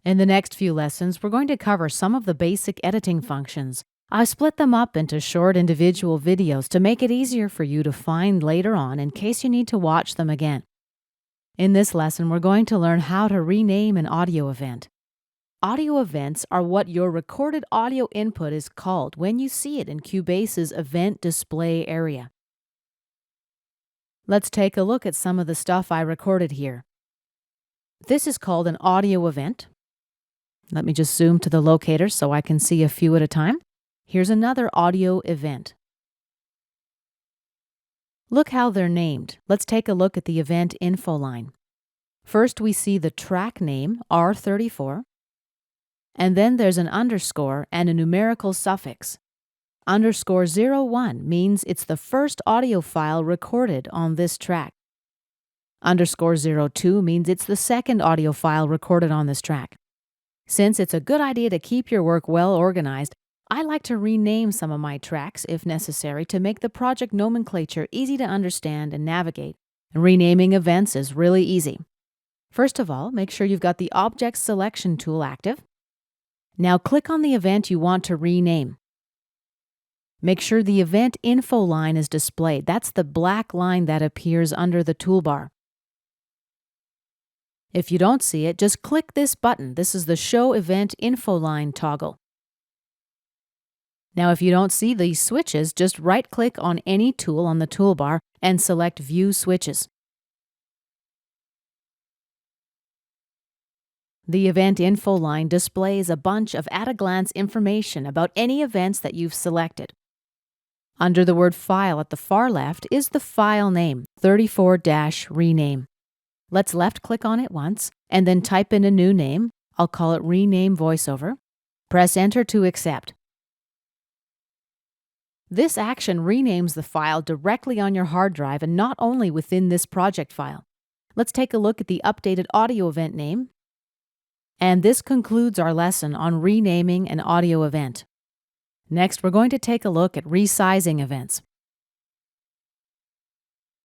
In the next few lessons, we're going to cover some of the basic editing functions. I've split them up into short individual videos to make it easier for you to find later on in case you need to watch them again. In this lesson, we're going to learn how to rename an audio event. Audio events are what your recorded audio input is called when you see it in Cubase's event display area. Let's take a look at some of the stuff I recorded here. This is called an audio event. Let me just zoom to the locator so I can see a few at a time. Here's another audio event. Look how they're named. Let's take a look at the event info line. First, we see the track name, R34, and then there's an underscore and a numerical suffix. Underscore 01 means it's the first audio file recorded on this track. Underscore 02 means it's the second audio file recorded on this track. Since it's a good idea to keep your work well organized, I like to rename some of my tracks if necessary to make the project nomenclature easy to understand and navigate. And renaming events is really easy. First of all, make sure you've got the Object Selection tool active. Now click on the event you want to rename. Make sure the event info line is displayed. That's the black line that appears under the toolbar. If you don't see it, just click this button. This is the Show Event Info Line toggle. Now, if you don't see these switches, just right-click on any tool on the toolbar and select View Switches. The Event Info Line displays a bunch of at-a-glance information about any events that you've selected. Under the word File at the far left is the file name, 34-rename. Let's left-click on it once, and then type in a new name. I'll call it Rename VoiceOver. Press Enter to accept. This action renames the file directly on your hard drive and not only within this project file. Let's take a look at the updated audio event name. And this concludes our lesson on renaming an audio event. Next, we're going to take a look at resizing events.